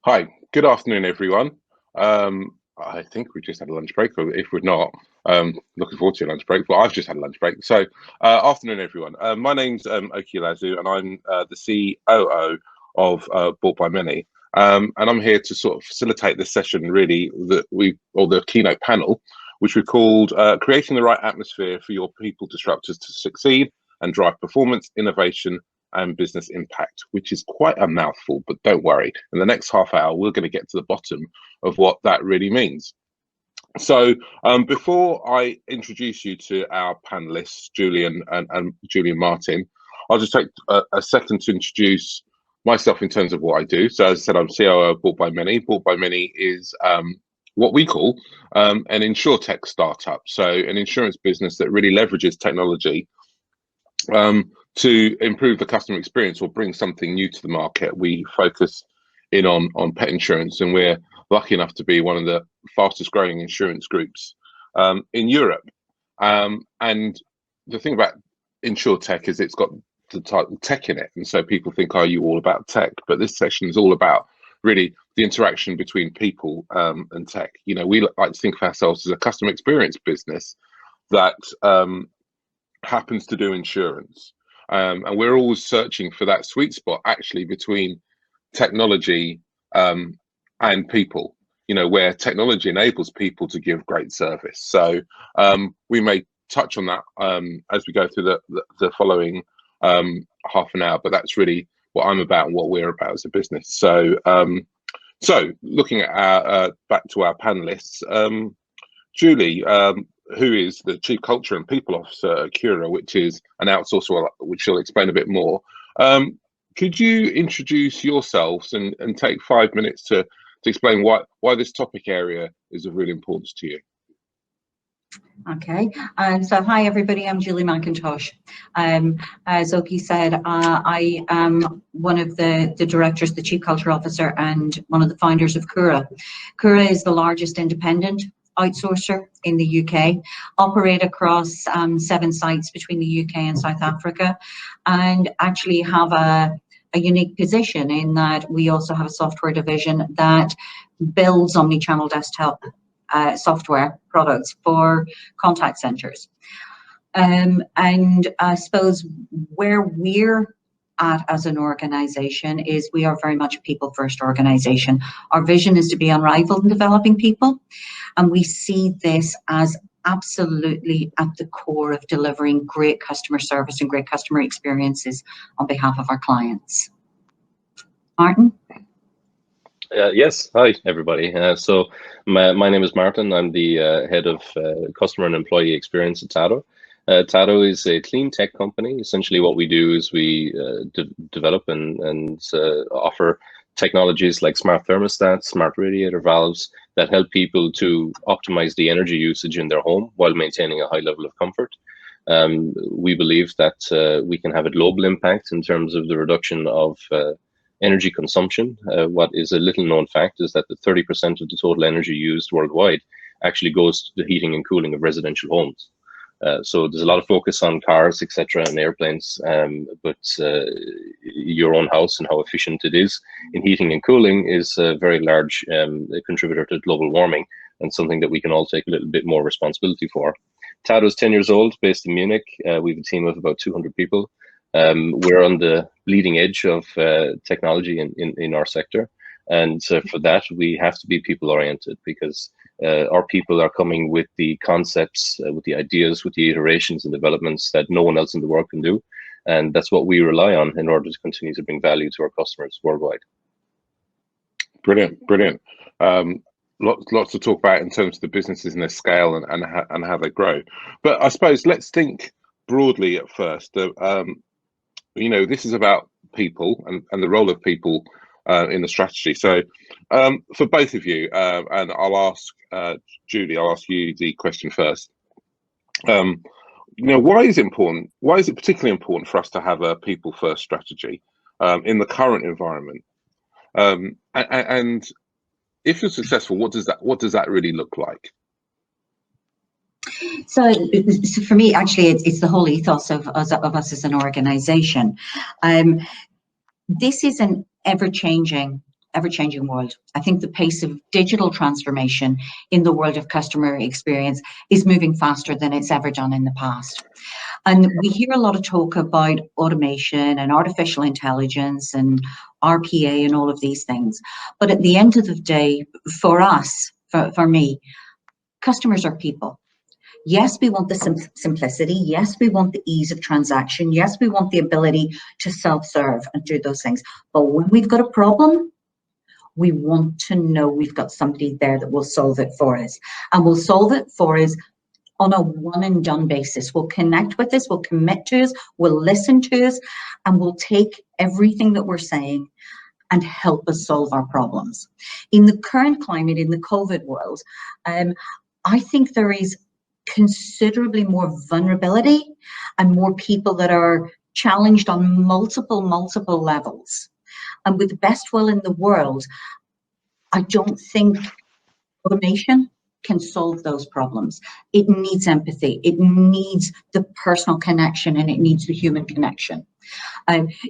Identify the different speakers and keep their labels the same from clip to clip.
Speaker 1: Hi, good afternoon, everyone. I think we just had a lunch break, or if we're not, looking forward to a lunch break. But I've just had a lunch break. So, afternoon, everyone. My name's Oki Lazu, and I'm the COO of BoughtByMany. And I'm here to sort of facilitate this session, really, or the keynote panel, which we called "Creating the Right Atmosphere for Your People Disruptors to Succeed and Drive Performance, Innovation, and Business Impact," which is quite a mouthful, but don't worry. In the next half hour, we're going to get to the bottom of what that really means. So before I introduce you to our panelists, Julian and Julian Martin, I'll just take a second to introduce myself in terms of what I do. So as I said, I'm COO of BoughtByMany. BoughtByMany is what we call an insurtech startup. So an insurance business that really leverages technology to improve the customer experience or bring something new to the market. We focus in on pet insurance, and we're lucky enough to be one of the fastest growing insurance groups in Europe. And the thing about insurtech is it's got the title tech in it, and so people think, are you all about tech? But this session is all about really the interaction between people and tech. You know, we like to think of ourselves as a customer experience business that happens to do insurance. And we're always searching for that sweet spot, actually, between technology and people, you know, where technology enables people to give great service. So we may touch on that as we go through the following half an hour, but that's really what I'm about and what we're about as a business. So looking at our back to our panelists, Julie, who is the Chief Culture and People Officer at Kura, which is an outsourcer, which she'll explain a bit more. Could you introduce yourselves and take 5 minutes to explain why this topic area is of real importance to you?
Speaker 2: Okay, so hi everybody, I'm Julie McIntosh. As Oki said, I am one of the directors, the Chief Culture Officer, and one of the founders of Kura. Kura is the largest independent outsourcer in the UK, operate across 7 sites between the UK and South Africa, and actually have a unique position in that we also have a software division that builds omni-channel desktop software products for contact centers. And I suppose where we're at as an organization is we are very much a people-first organization. Our vision is to be unrivaled in developing people, and we see this as absolutely at the core of delivering great customer service and great customer experiences on behalf of our clients. Martin?
Speaker 3: Yes, hi everybody. So my name is Martin. I'm the head of customer and employee experience at Tado. Tado is a clean tech company. Essentially what we do is we develop and offer technologies like smart thermostats, smart radiator valves that help people to optimize the energy usage in their home while maintaining a high level of comfort. We believe that we can have a global impact in terms of the reduction of energy consumption. What is a little known fact is that the 30% of the total energy used worldwide actually goes to the heating and cooling of residential homes. So there's a lot of focus on cars, etc., and airplanes, but your own house and how efficient it is in heating and cooling is a very large contributor to global warming, and something that we can all take a little bit more responsibility for. Tado is 10 years old, based in Munich. We have a team of about 200 people. We're on the bleeding edge of technology in our sector. And for that, we have to be people-oriented, because our people are coming with the concepts, with the ideas, with the iterations and developments that no one else in the world can do. And that's what we rely on in order to continue to bring value to our customers worldwide.
Speaker 1: Brilliant, brilliant. Lots to talk about in terms of the businesses and their scale and how they grow. But I suppose let's think broadly at first. You know, this is about people and the role of people in the strategy. So for both of you, and I'll ask Julie, I'll ask you the question first. You know, why is it particularly important for us to have a people first strategy in the current environment? And if you're successful, what does that really look like?
Speaker 2: So for me, actually, it's the whole ethos of us as an organization. This is an ever-changing ever-changing world. I think the pace of digital transformation in the world of customer experience is moving faster than it's ever done in the past. And we hear a lot of talk about automation and artificial intelligence and RPA and all of these things. But at the end of the day, for us, for me, customers are people. Yes, we want the simplicity. Yes, we want the ease of transaction. Yes, we want the ability to self-serve and do those things. But when we've got a problem, we want to know we've got somebody there that will solve it for us. And will solve it for us on a one and done basis. Will connect with us, will commit to us, will listen to us, and will take everything that we're saying and help us solve our problems. In the current climate, in the COVID world, I think there is considerably more vulnerability and more people that are challenged on multiple levels. And with the best will in the world, I don't think automation can solve those problems. It needs empathy, it needs the personal connection, and it needs the human connection.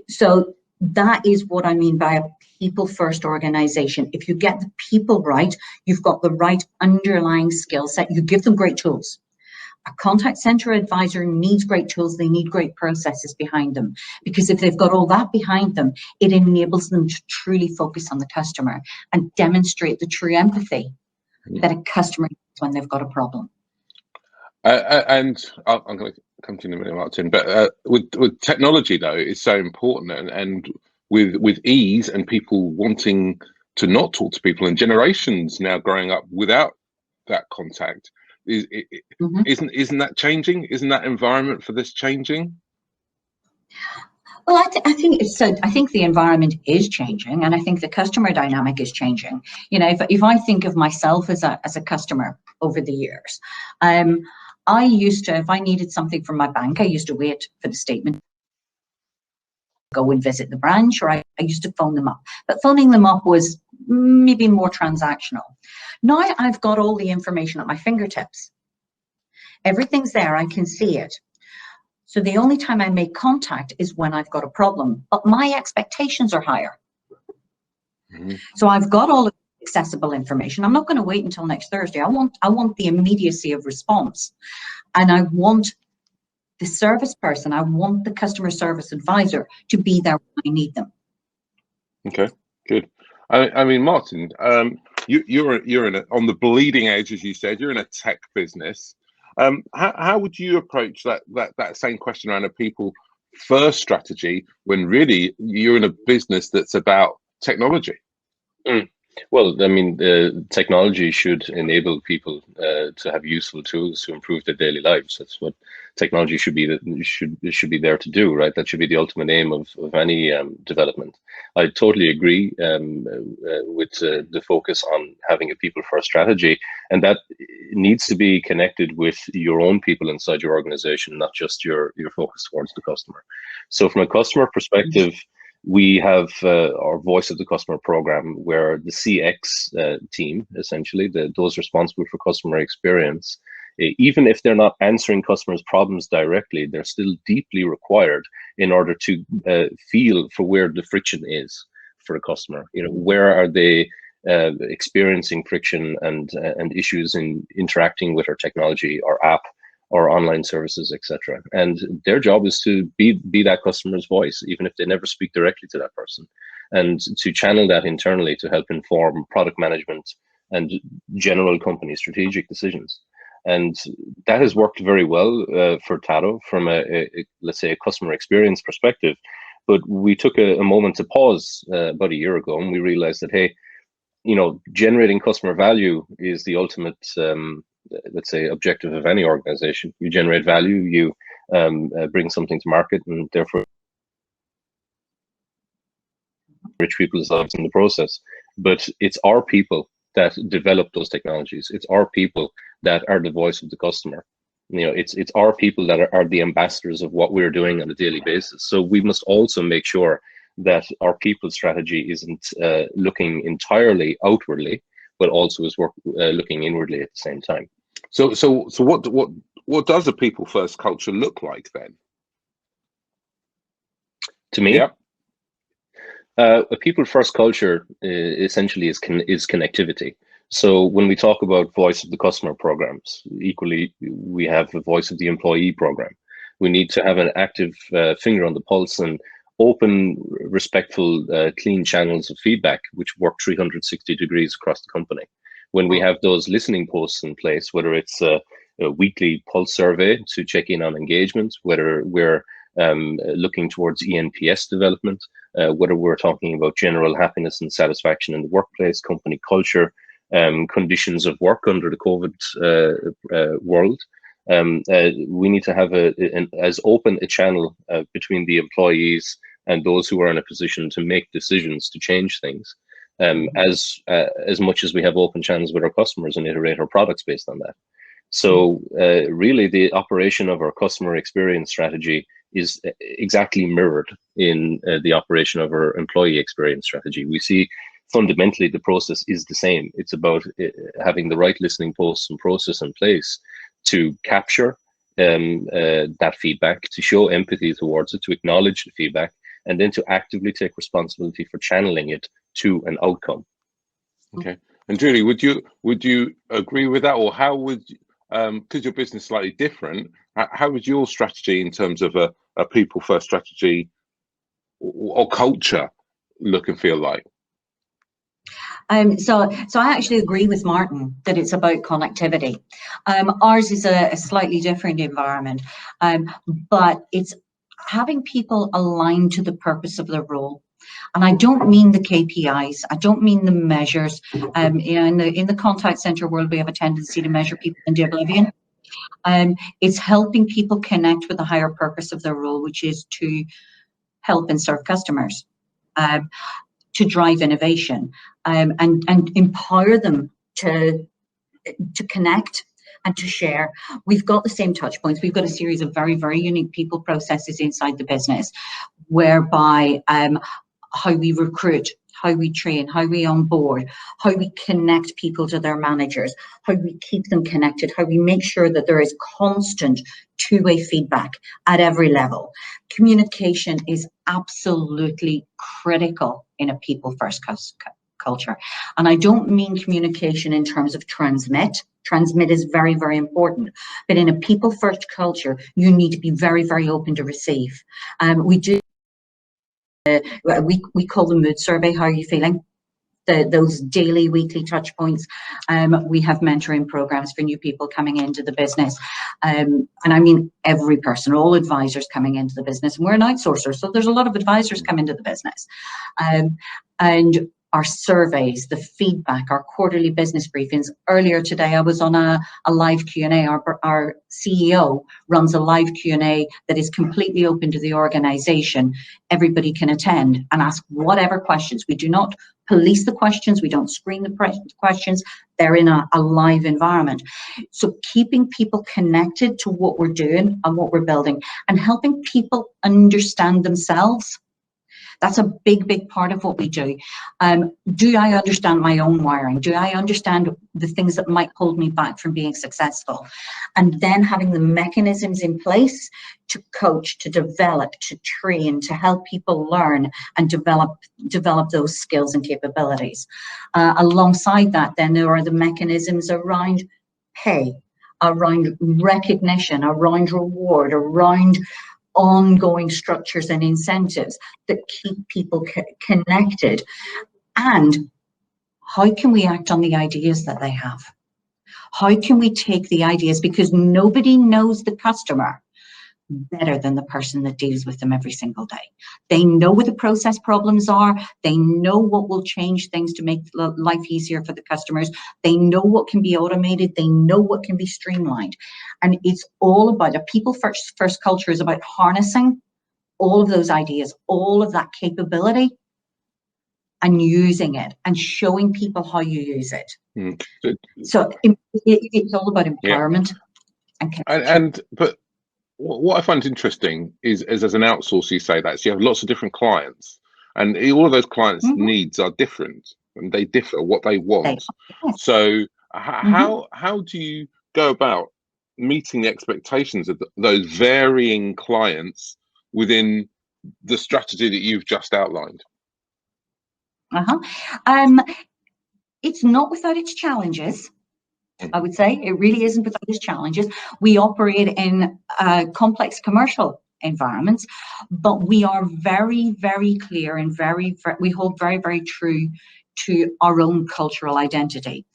Speaker 2: So that is what I mean by a people-first organization. If you get the people right, you've got the right underlying skill set, you give them great tools. A contact center advisor needs great tools, they need great processes behind them, because if they've got all that behind them, it enables them to truly focus on the customer and demonstrate the true empathy that a customer needs when they've got a problem.
Speaker 1: And I'm going to come to you in a minute, Martin, but with technology, though, it's so important, and with ease and people wanting to not talk to people, and generations now growing up without that contact, isn't that changing? Isn't that environment for this changing?
Speaker 2: Well, I think it's so. I think the environment is changing, and I think the customer dynamic is changing. You know, if I think of myself as a customer over the years, I used to, if I needed something from my bank, I used to wait for the statement, go and visit the branch, or I used to phone them up. But phoning them up was maybe more transactional. Now I've got all the information at my fingertips. Everything's there, I can see it. So the only time I make contact is when I've got a problem, but my expectations are higher. So I've got all of the accessible information. I'm not going to wait until next Thursday. I want the immediacy of response, and I want the service person, I want the customer service advisor to be there when I need them. Okay,
Speaker 1: good. I mean, Martin, you're on the bleeding edge, as you said. You're in a tech business. How would you approach that same question around a people first strategy when really you're in a business that's about technology?
Speaker 3: Well, I mean, technology should enable people to have useful tools to improve their daily lives. That's what technology should be. Should be there to do, right? That should be the ultimate aim of any development. I totally agree with the focus on having a people-first strategy, and that needs to be connected with your own people inside your organization, not just your focus towards the customer. So, from a customer perspective, we have our Voice of the Customer program, where the CX team, essentially, those responsible for customer experience, even if they're not answering customers' problems directly, they're still deeply required in order to feel for where the friction is for a customer. You know, where are they experiencing friction and issues in interacting with our technology, our app, or online services, etc. And their job is to be that customer's voice, even if they never speak directly to that person, and to channel that internally to help inform product management and general company strategic decisions. And that has worked very well for Tado from let's say, a customer experience perspective. But we took a moment to pause about a year ago, and we realized that, hey, you know, generating customer value is the ultimate let's say, objective of any organization. You generate value, you bring something to market, and therefore enrich people's lives in the process. But it's our people that develop those technologies. It's our people that are the voice of the customer. You know, it's our people that are the ambassadors of what we're doing on a daily basis. So we must also make sure that our people strategy isn't looking entirely outwardly, but also is looking inwardly at the same time.
Speaker 1: So what does a people first culture look like then?
Speaker 3: To me, A people first culture essentially is connectivity. So when we talk about voice of the customer programs, equally we have a voice of the employee program. We need to have an active finger on the pulse and open, respectful, clean channels of feedback, which work 360 degrees across the company. When we have those listening posts in place, whether it's a weekly pulse survey to check in on engagement, whether we're looking towards ENPS development, whether we're talking about general happiness and satisfaction in the workplace, company culture, conditions of work under the COVID world. We need to have as open a channel between the employees and those who are in a position to make decisions to change things, as much as we have open channels with our customers and iterate our products based on that. So really, the operation of our customer experience strategy is exactly mirrored in the operation of our employee experience strategy. We see fundamentally the process is the same. It's about having the right listening posts and process in place to capture that feedback, to show empathy towards it, to acknowledge the feedback, and then to actively take responsibility for channeling it to an outcome.
Speaker 1: Okay. And Julie, would you agree with that, or how would, because your business is slightly different, how would your strategy in terms of a people first strategy or culture look and feel like?
Speaker 2: So I actually agree with Martin that it's about connectivity. Ours is a slightly different environment, but it's having people aligned to the purpose of their role. And I don't mean the KPIs. I don't mean the measures. You know, in the contact center world, we have a tendency to measure people into oblivion. It's helping people connect with the higher purpose of their role, which is to help and serve customers, to drive innovation, and empower them to connect and to share. We've got the same touch points. We've got a series of very, very unique people processes inside the business, whereby how we recruit, how we train, how we onboard, how we connect people to their managers, how we keep them connected, how we make sure that there is constant two-way feedback at every level. Communication is absolutely critical in a people-first culture. And I don't mean communication in terms of transmit. Transmit is very, very important. But in a people-first culture, you need to be very, very open to receive. We do. We call the mood survey. How are you feeling? Those daily, weekly touch points. We have mentoring programs for new people coming into the business. And I mean every person, all advisors coming into the business. And we're an outsourcer, so there's a lot of advisors come into the business. And our surveys, the feedback, our quarterly business briefings. Earlier today, I was on a live Q&A. Our CEO runs a live Q&A that is completely open to the organization. Everybody can attend and ask whatever questions. We do not police the questions. We don't screen the questions. They're in a live environment. So keeping people connected to what we're doing and what we're building and helping people understand themselves. That's a big, big part of what we do. Do I understand my own wiring? Do I understand the things that might hold me back from being successful? And then having the mechanisms in place to coach, to develop, to train, to help people learn and develop those skills and capabilities. Alongside that, then there are the mechanisms around pay, around recognition, around reward, around ongoing structures and incentives that keep people connected. And how can we act on the ideas that they have? How can we take the ideas, because nobody knows the customer better than the person that deals with them every single day. They know what the process problems are. They know what will change things to make life easier for the customers. They know what can be automated. They know what can be streamlined. And it's all about a people first culture is about harnessing all of those ideas, all of that capability, and using it and showing people how you use it. So it's all about empowerment.
Speaker 1: Yeah. But what I find interesting is as an outsourcer, you say that, so you have lots of different clients, and all of those clients' needs are different, and they differ what they want. So how do you go about meeting the expectations of those varying clients within the strategy that you've just outlined?
Speaker 2: It's not without its challenges. I would say it really isn't without its challenges. We operate in complex commercial environments, but we are very, very clear and we hold very, very true to our own cultural identity.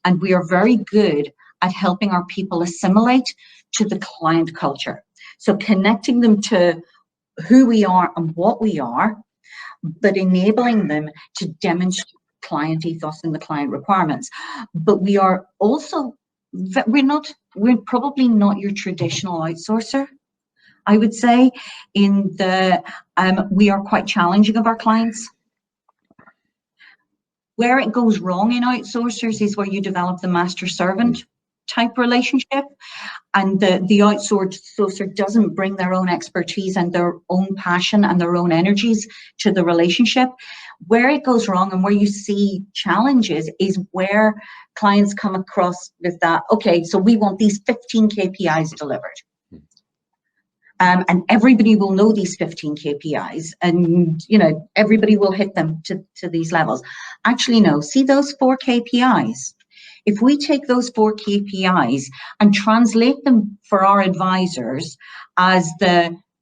Speaker 2: And we are very good at helping our people assimilate to the client culture. So connecting them to who we are and what we are, but enabling them to demonstrate client ethos and the client requirements. But we are also, we're probably not your traditional outsourcer, I would say, in the, we are quite challenging of our clients. Where it goes wrong in outsourcers is where you develop the master-servant type relationship, and the outsourcer doesn't bring their own expertise and their own passion and their own energies to the relationship. Where it goes wrong and where you see challenges is where clients come across with that, okay, so we want these 15 KPIs delivered. And everybody will know these 15 KPIs, and everybody will hit them to these levels. Actually, no, see those 4 KPIs. If we take those 4 KPIs and translate them for our advisors as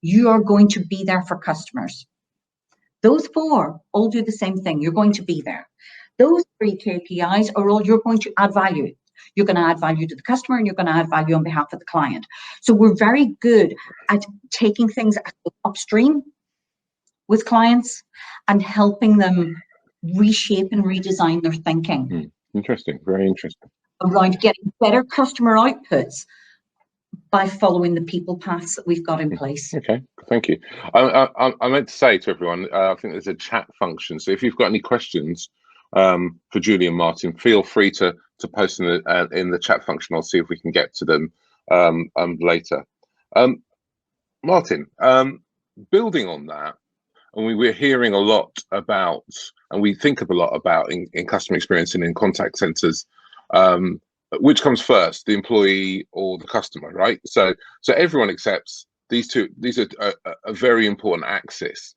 Speaker 2: you are going to be there for customers. Those 4 all do the same thing. You're going to be there. Those 3 KPIs are all you're going to add value. You're going to add value to the customer, and you're going to add value on behalf of the client. So we're very good at taking things upstream with clients and helping them reshape and redesign their thinking.
Speaker 1: Interesting, very interesting.
Speaker 2: Around getting better customer outputs by following the people paths that we've got in place.
Speaker 1: Okay, thank you. I meant to say to everyone, I think there's a chat function. So if you've got any questions for Julie and Martin, feel free to post in the chat function. I'll see if we can get to them later. Martin, building on that, and we're hearing a lot about, and we think of a lot about in customer experience and in contact centers, which comes first, the employee or the customer, right? So everyone accepts these two. These are a very important axis.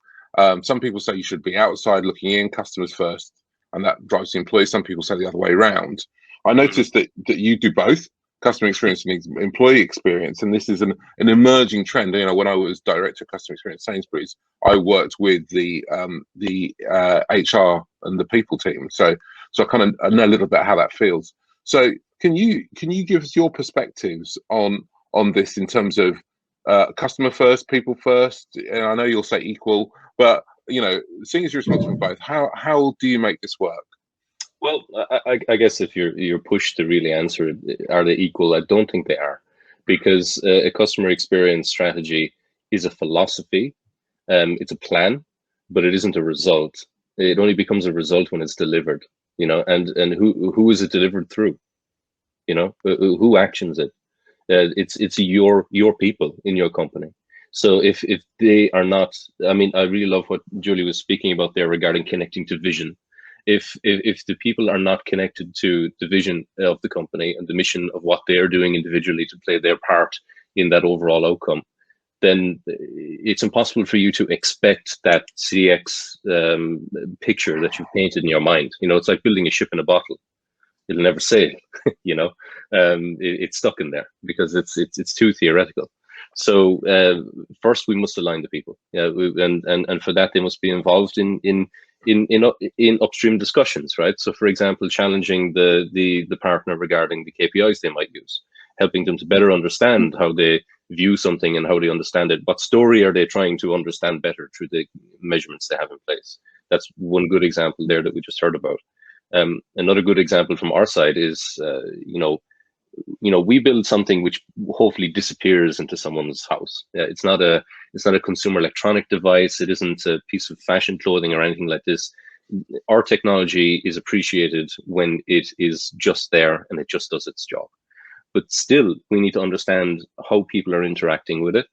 Speaker 1: Some people say you should be outside looking in, customers first, and that drives the employee. Some people say the other way around. I noticed that you do both, customer experience and employee experience, and this is an emerging trend. When I was director of customer experience at Sainsbury's, I worked with the HR and the people team, so I know a little bit how that feels. So can you give us your perspectives on this in terms of customer first, people first? And I know you'll say equal, but seeing as you're responsible for both, how do you make this work?
Speaker 3: Well, I guess if you're pushed to really answer it, are they equal? I don't think they are, because a customer experience strategy is a philosophy, it's a plan, but it isn't a result. It only becomes a result when it's delivered, and who is it delivered through? Who actions it? It's your people in your company. So if they are not, I really love what Julie was speaking about there regarding connecting to vision. If the people are not connected to the vision of the company and the mission of what they are doing individually to play their part in that overall outcome, then it's impossible for you to expect that CX picture that you've painted in your mind. It's like building a ship in a bottle. It'll never sail. It's stuck in there because it's too theoretical. So first we must align the people, and for that they must be involved in upstream discussions, right? So for example, challenging the partner regarding the KPIs they might use, helping them to better understand how they view something and how they understand it. What story are they trying to understand better through the measurements they have in place? That's one good example there that we just heard about. Another good example from our side is, we build something which hopefully disappears into someone's house. It's not a consumer electronic device. It isn't a piece of fashion clothing or anything like this. Our technology is appreciated when it is just there and it just does its job. But still, we need to understand how people are interacting with it.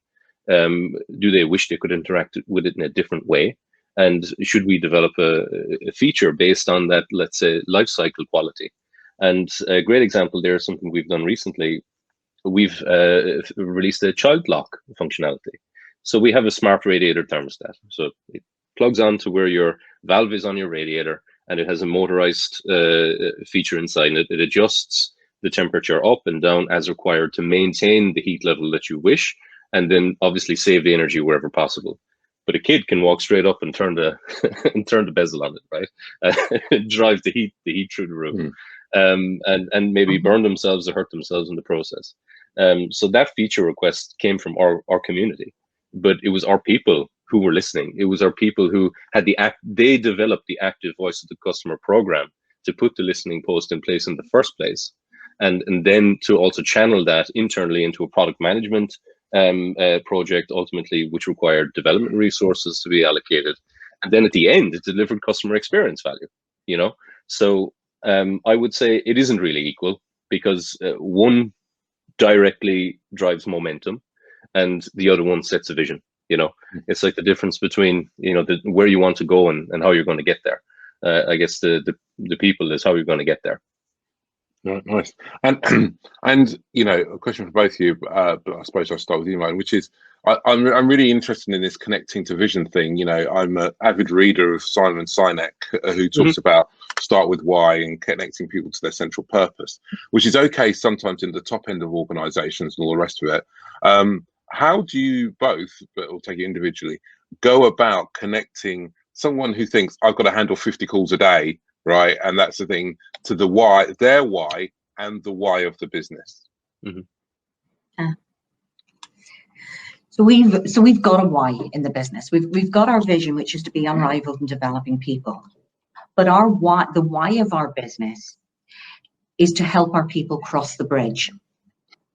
Speaker 3: Do they wish they could interact with it in a different way? And should we develop a feature based on that, let's say, life cycle quality? And a great example there is something we've done recently. We've released a child lock functionality. So we have a smart radiator thermostat. So it plugs on to where your valve is on your radiator. and it has a motorized feature inside, and it adjusts the temperature up and down as required to maintain the heat level that you wish, and then obviously save the energy wherever possible. But a kid can walk straight up and turn the and turn the bezel on it, right? Drive the heat through the roof, and maybe burn themselves or hurt themselves in the process. So that feature request came from our community, but it was our people who were listening. It was our people who had they developed the active voice of the customer program to put the listening post in place in the first place. And then to also channel that internally into a product management project, ultimately, which required development resources to be allocated. And then at the end, it delivered customer experience value, you know? So I would say it isn't really equal, because one directly drives momentum and the other one sets a vision, you know? It's like the difference between, you know, where you want to go and how you're going to get there. I guess the people is how you're going to get there.
Speaker 1: Right, nice. And you know, a question for both of you, but I suppose I'll start with you, Martin, which is I'm really interested in this connecting to vision thing. You know, I'm an avid reader of Simon Sinek, who talks about start with why and connecting people to their central purpose, which is okay sometimes in the top end of organizations and all the rest of it. How do you both, but we'll take it individually, go about connecting someone who thinks I've got to handle 50 calls a day, right? And that's the thing, to the why, their why, and the why of the business.
Speaker 2: So we've got a why in the business. We've got our vision, which is to be unrivaled in developing people. But our why, the why of our business, is to help our people cross the bridge.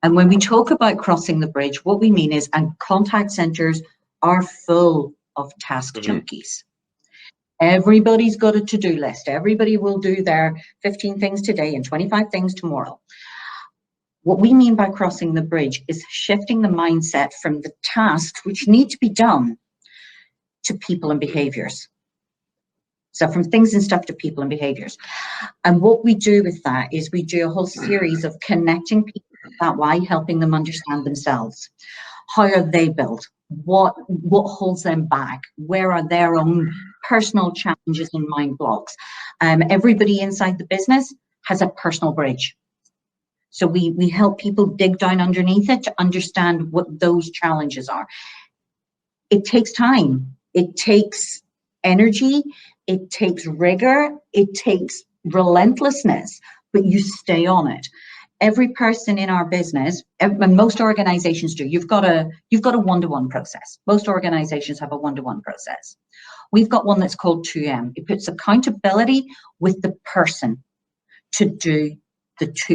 Speaker 2: And when we talk about crossing the bridge, what we mean is, and contact centers are full of task junkies. Everybody's got a to-do list. Everybody will do their 15 things today and 25 things tomorrow. What we mean by crossing the bridge is shifting the mindset from the tasks which need to be done to people and behaviors. So from things and stuff to people and behaviors. And what we do with that is we do a whole series of connecting people with that why, helping them understand themselves. How are they built? What holds them back? Where are their own personal challenges and mind blocks? Everybody inside the business has a personal bridge. So we help people dig down underneath it to understand what those challenges are. It takes time. It takes energy. It takes rigor. It takes relentlessness, but you stay on it. Every person in our business, and most organizations do, you've got a one-to-one process. Most organizations have a one-to-one process. We've got one that's called 2M. It puts accountability with the person to do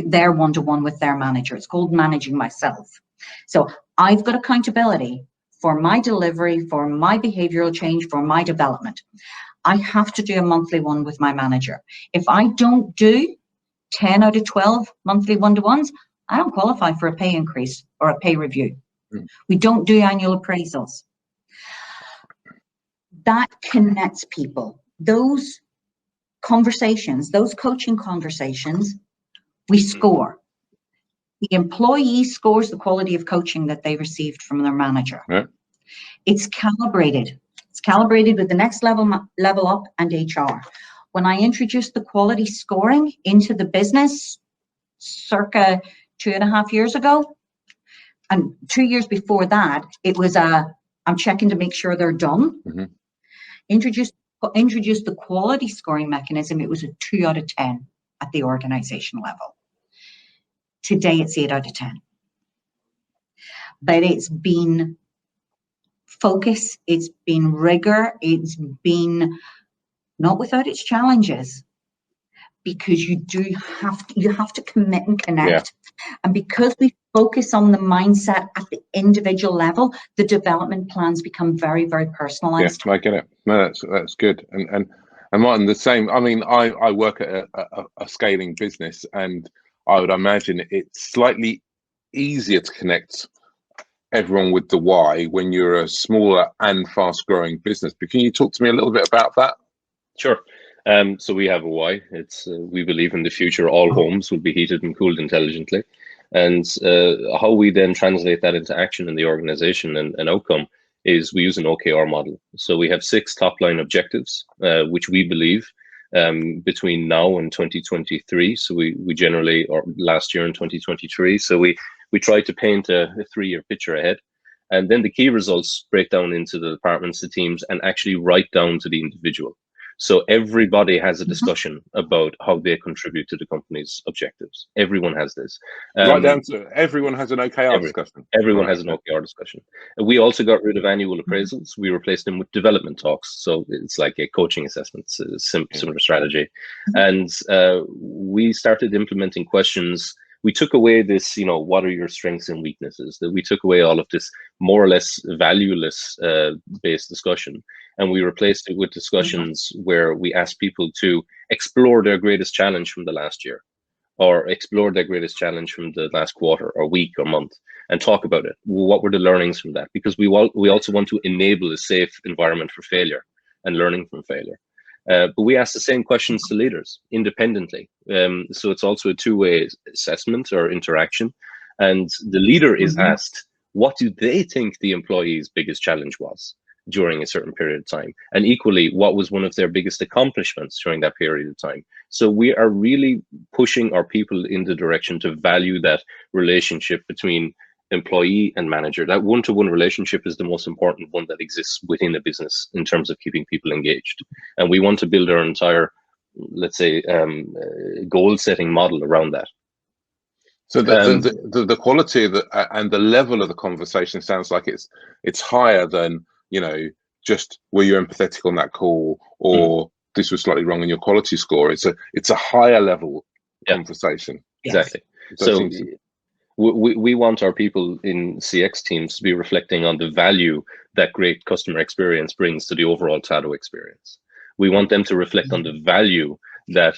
Speaker 2: their one-to-one with their manager. It's called managing myself. So I've got accountability for my delivery, for my behavioral change, for my development. I have to do a monthly one with my manager. If I don't do 10 out of 12 monthly one-to-ones, I don't qualify for a pay increase or a pay review. We don't do annual appraisals. That connects people. Those conversations, those coaching conversations, we score. The employee scores the quality of coaching that they received from their manager.
Speaker 1: Yeah.
Speaker 2: It's calibrated. It's calibrated with the next level up and HR. When I introduced the quality scoring into the business circa 2.5 years ago, and 2 years before that, it was I'm checking to make sure they're done. Introduced the quality scoring mechanism, it was a 2 out of 10 at the organization level. Today, it's 8 out of 10. But it's been focus, it's been rigor, it's been not without its challenges, because you have to commit and connect. Yeah. And because we focus on the mindset at the individual level, the development plans become very, very personalized.
Speaker 1: Yeah, I get it. No, that's good. And Martin, the same. I mean, I work at a scaling business, and I would imagine it's slightly easier to connect everyone with the why when you're a smaller and fast-growing business. But can you talk to me a little bit about that?
Speaker 3: Sure. So we have a why. It's we believe in the future all homes will be heated and cooled intelligently, and how we then translate that into action in the organization and outcome is we use an OKR model. So we have 6 top-line objectives, which we believe between now and 2023. So we generally, or last year in 2023. So we try to paint a 3-year picture ahead. And then the key results break down into the departments, the teams, and actually right down to the individual. So everybody has a discussion about how they contribute to the company's objectives. Everyone has this.
Speaker 1: Right down to everyone has an OKR discussion.
Speaker 3: Everyone has an OKR discussion. We also got rid of annual appraisals. We replaced them with development talks. So it's like a coaching assessment, similar strategy. And we started implementing questions. We took away this, what are your strengths and weaknesses? That we took away all of this more or less valueless based discussion. And we replaced it with discussions where we asked people to explore their greatest challenge from the last year, or explore their greatest challenge from the last quarter or week or month, and talk about it. What were the learnings from that? Because we also want to enable a safe environment for failure and learning from failure. But we ask the same questions to leaders independently. So it's also a two-way assessment or interaction. And the leader is asked, what do they think the employee's biggest challenge was during a certain period of time? And equally, what was one of their biggest accomplishments during that period of time? So we are really pushing our people in the direction to value that relationship between employee and manager. That one-to-one relationship is the most important one that exists within a business in terms of keeping people engaged. And we want to build our entire, let's say, goal-setting model around that.
Speaker 1: So the quality of and the level of the conversation sounds like it's higher than, just were you empathetic on that call, or this was slightly wrong in your quality score. It's a higher level conversation.
Speaker 3: Exactly. So we want our people in CX teams to be reflecting on the value that great customer experience brings to the overall Tado experience. We want them to reflect on the value that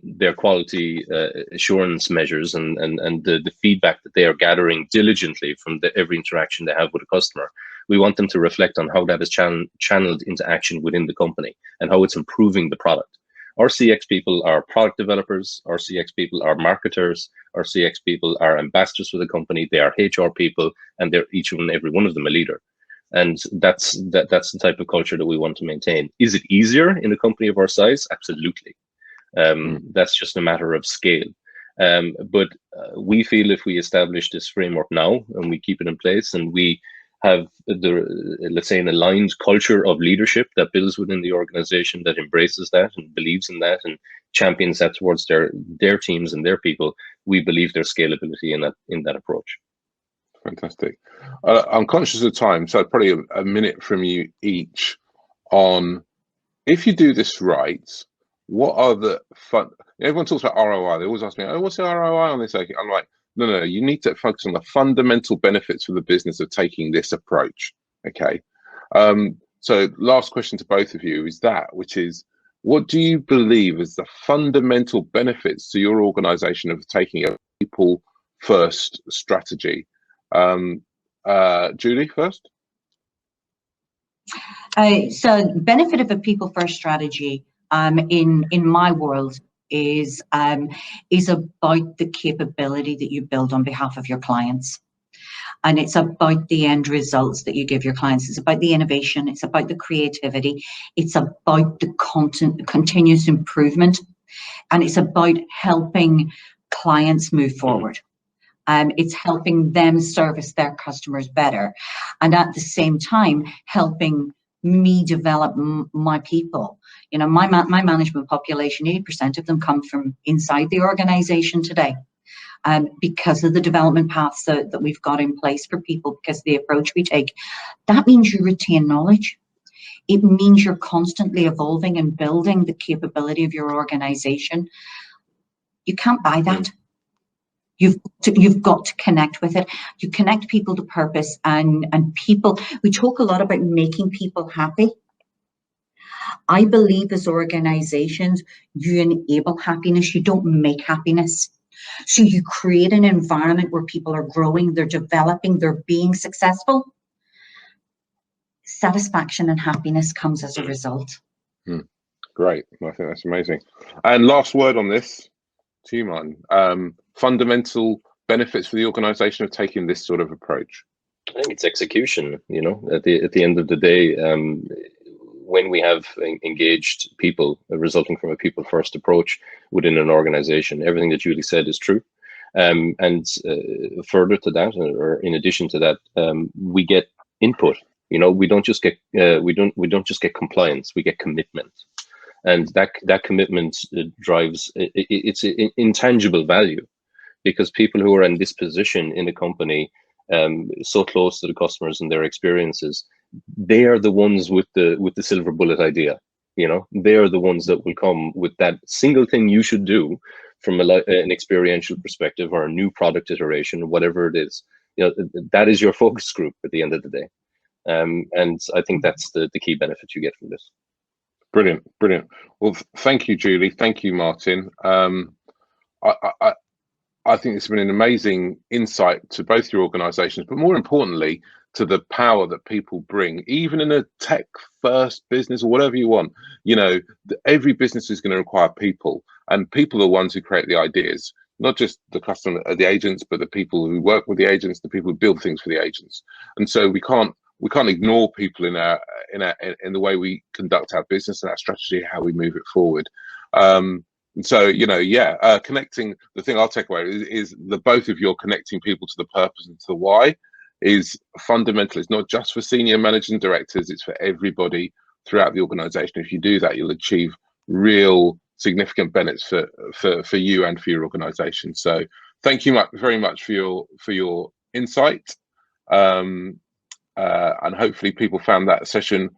Speaker 3: their quality assurance measures and the feedback that they are gathering diligently from every interaction they have with a customer. We want them to reflect on how that is channeled into action within the company and how it's improving the product. Our CX people are product developers, our CX people are marketers, our CX people are ambassadors for the company, they are HR people, and they're each and every one of them a leader. And that's the type of culture that we want to maintain. Is it easier in a company of our size? Absolutely. That's just a matter of scale. But we feel if we establish this framework now and we keep it in place and we have let's say, an aligned culture of leadership that builds within the organization, that embraces that and believes in that and champions that towards their teams and their people, we believe there's scalability in that approach.
Speaker 1: Fantastic. I'm conscious of time, so probably a minute from you each on, if you do this right, what are the fun? Everyone talks about ROI. They always ask me, "Oh, what's the ROI on this?" I'm like, no. You need to focus on the fundamental benefits for the business of taking this approach. Okay. So last question to both of you is that, which is, what do you believe is the fundamental benefits to your organization of taking a people first strategy? Julie first.
Speaker 2: So benefit of a people first strategy in my world is about the capability that you build on behalf of your clients. And it's about the end results that you give your clients. It's about the innovation. It's about the creativity. It's about the continuous improvement. And it's about helping clients move forward. It's helping them service their customers better. And at the same time, helping me develop my people. My management population, 80% of them come from inside the organization today. Because of the development paths that we've got in place for people, because of the approach we take. That means you retain knowledge. It means you're constantly evolving and building the capability of your organization. You can't buy that. You've got to connect with it. You connect people to purpose and people. We talk a lot about making people happy. I believe as organizations, you enable happiness. You don't make happiness. So you create an environment where people are growing, they're developing, they're being successful. Satisfaction and happiness comes as a result.
Speaker 1: Great. I think that's amazing. And last word on this, to you, Martin. Fundamental benefits for the organization of taking this sort of approach.
Speaker 3: I think it's execution. At the end of the day, when we have engaged people resulting from a people first approach within an organization, everything that Julie said is true. Further to that, or in addition to that, we get input. We don't just get we don't just get compliance, we get commitment. And that commitment drives, it's an intangible value, because people who are in this position in the company, so close to the customers and their experiences, they are the ones with the silver bullet idea. They are the ones that will come with that single thing you should do from an experiential perspective, or a new product iteration, whatever it is. That is your focus group at the end of the day. And I think that's the key benefit you get from this.
Speaker 1: Brilliant. Well, thank you, Julie. Thank you, Martin. I think it's been an amazing insight to both your organizations, but more importantly, to the power that people bring, even in a tech first business or whatever you want. Every business is going to require people, and people are the ones who create the ideas, not just the customer, the agents, but the people who work with the agents, the people who build things for the agents. And so we can't ignore people in the way we conduct our business and our strategy, how we move it forward. And so, connecting, the thing I'll take away is the both of you connecting people to the purpose and to the why is fundamental. It's not just for senior managing directors, it's for everybody throughout the organization. If you do that, you'll achieve real significant benefits for you and for your organization. So thank you very much for your insight. And hopefully people found that session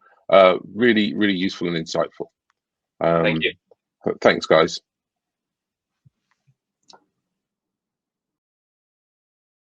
Speaker 1: really, really useful and insightful.
Speaker 3: Thank you.
Speaker 1: Thanks, guys.